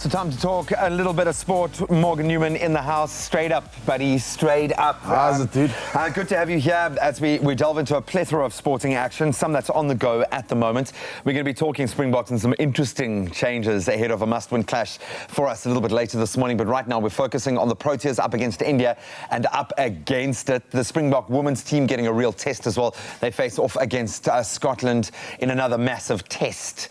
So time to talk a little bit of sport. Morgan Newman in the house. Straight up, buddy. Straight up. How's it, dude? Good to have you here as we delve into a plethora of sporting action, some that's on the go at the moment. We're going to be talking Springboks and some interesting changes ahead of a must-win clash for us a little bit later this morning. But right now we're focusing on the Proteas up against India and up against it. The Springbok women's team getting a real test as well. They face off against Scotland in another massive test.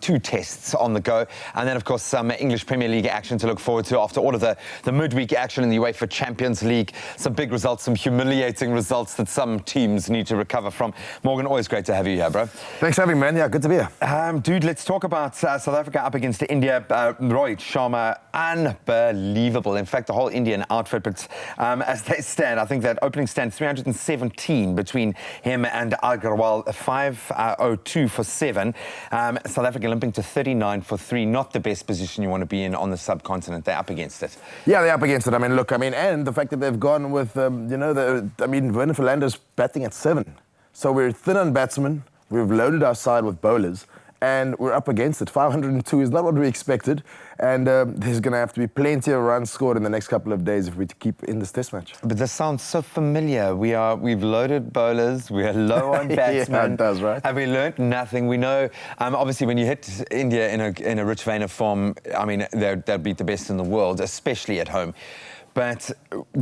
2 tests on the go. And then, of course, some English Premier League action to look forward to after all of the midweek action in the UEFA Champions League. Some big results, some humiliating results that some teams need to recover from. Morgan, always great to have you here, bro. Thanks for having me, man. Yeah, good to be here. Dude, let's talk about South Africa up against India. Rohit Sharma, unbelievable. In fact, the whole Indian outfit. But as they stand, I think that opening stand, 317 between him and Agarwal, 502 for 7. South Africa limping to 39 for 3. Not the best position you want to be in on the subcontinent. They're up against it. Yeah, they're up against it. And the fact that they've gone with, Werner Fernandes batting at 7. So we're thin on batsmen. We've loaded our side with bowlers. And we're up against it. 502 is not what we expected. And there's going to have to be plenty of runs scored in the next couple of days if we keep in this test match. But this sounds so familiar. We've loaded bowlers. We are low on batsmen. Yeah, it does, right? Have we learnt nothing? We know, obviously, when you hit India in a rich vein of form, I mean, they'll beat the best in the world, especially at home. But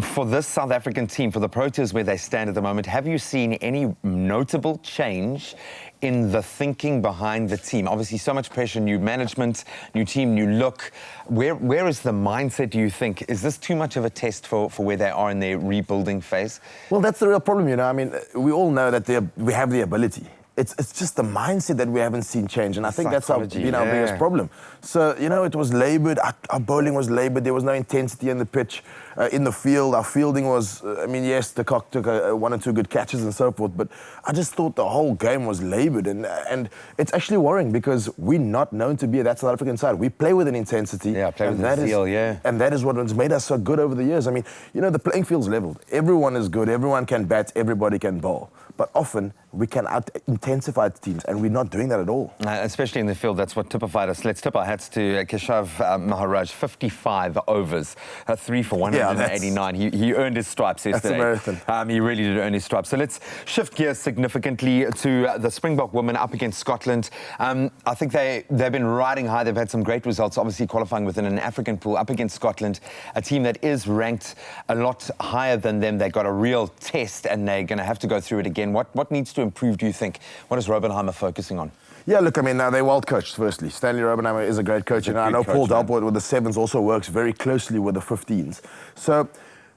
for this South African team, for the Proteas where they stand at the moment, have you seen any notable change in the thinking behind the team? Obviously, so much pressure, new management, new team, new look. Where is the mindset, do you think? Is this too much of a test for where they are in their rebuilding phase? Well, that's the real problem, we all know that we have the ability. It's just the mindset that we haven't seen change, and I think that's our biggest problem. So, it was laboured, our bowling was laboured, there was no intensity in the pitch, in the field. Our fielding was, yes, the Cock took 1 or 2 good catches and so forth, but I just thought the whole game was laboured, and it's actually worrying because we're not known to be that South African side. We play with an intensity. Yeah, play with a zeal, yeah. And that is what has made us so good over the years. The playing field's levelled. Everyone is good, everyone can bat, everybody can bowl. But often, we can out-intensify teams, and we're not doing that at all. Especially in the field, that's what typified us. Let's tip our hats to Keshav Maharaj, 55 overs, 3 for 189. He earned his stripes yesterday. That's a marathon. He really did earn his stripes. So let's shift gears significantly to the Springbok women up against Scotland. I think they've been riding high. They've had some great results, obviously qualifying within an African pool up against Scotland, a team that is ranked a lot higher than them. They got a real test, and they're going to have to go through it again. What needs to improve, do you think? What is Robenheimer focusing on? Yeah, look, they're well coached, firstly. Stanley Robenheimer is a great coach. I know Paul Dalport with the 7s also works very closely with the 15s. So,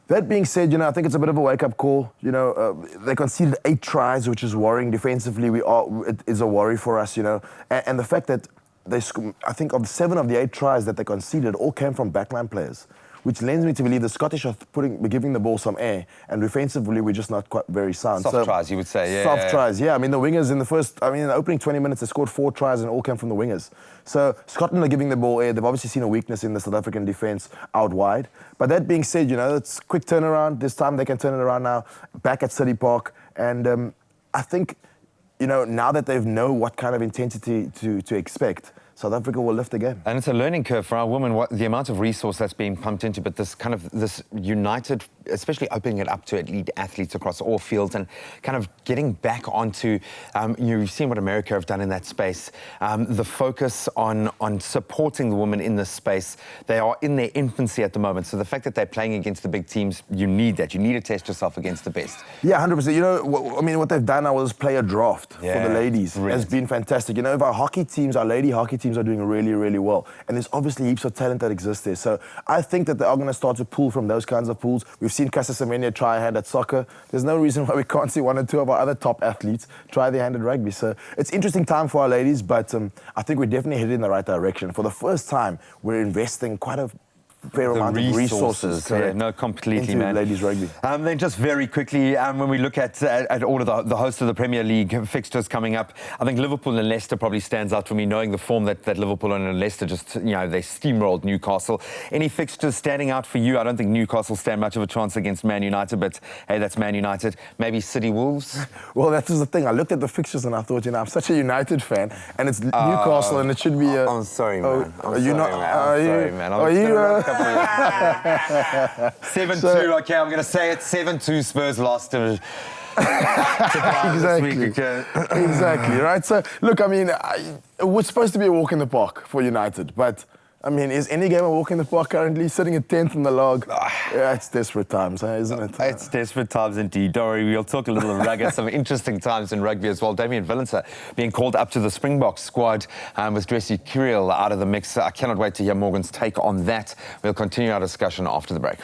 that being said, I think it's a bit of a wake-up call. They conceded 8 tries, which is worrying. Defensively, it is a worry for us, And the fact that I think of 7 of the 8 tries that they conceded all came from backline players, which lends me to believe the Scottish are giving the ball some air, and defensively we're just not quite very sound. Soft tries, you would say, yeah. Soft tries, yeah. The wingers in the opening 20 minutes, they scored 4 tries and all came from the wingers. So Scotland are giving the ball air. They've obviously seen a weakness in the South African defence out wide. But that being said, it's quick turnaround. This time they can turn it around now, back at City Park. And I think, now that they know what kind of intensity to expect, South Africa will lift again. And it's a learning curve for our women, the amount of resource that's being pumped into, but this united, especially opening it up to elite athletes across all fields and kind of getting back onto, you've seen what America have done in that space, the focus on supporting the women in this space. They are in their infancy at the moment, so the fact that they're playing against the big teams, you need that. You need to test yourself against the best. Yeah, 100%. What they've done now is play a draft for the ladies. Has been fantastic. If our hockey teams, our lady hockey teams are doing really, really well. And there's obviously heaps of talent that exists there. So I think that they are going to start to pull from those kinds of pools. We've seen Casa Semenya try a hand at soccer. There's no reason why we can't see 1 or 2 of our other top athletes try their hand at rugby. So it's interesting time for our ladies, but I think we're definitely headed in the right direction. For the first time, we're investing quite a fair amount of resources. Yeah, no, completely, into man. ladies rugby. Then just very quickly, when we look at all of the hosts of the Premier League fixtures coming up, I think Liverpool and Leicester probably stands out for me, knowing the form that Liverpool and Leicester just, they steamrolled Newcastle. Any fixtures standing out for you? I don't think Newcastle stand much of a chance against Man United, but hey, that's Man United. Maybe City Wolves? Well, that was the thing. I looked at the fixtures and I thought, I'm such a United fan, and it's Newcastle, and it should be. I'm sorry, man. Are you not? I'm sorry, man. Are you? 7-2. Okay, I'm going to say it. 7-2. Spurs lost to Exactly. Exactly. Right. So look, it was supposed to be a walk in the park for United, but. Is any game a walk in the park currently? Sitting at 10th in the log. Yeah, it's desperate times, isn't it? It's desperate times indeed. Don't worry, we'll talk a little rugby. Some interesting times in rugby as well. Damien Villensa being called up to the Springboks squad with Dressy Curiel out of the mix. I cannot wait to hear Morgan's take on that. We'll continue our discussion after the break.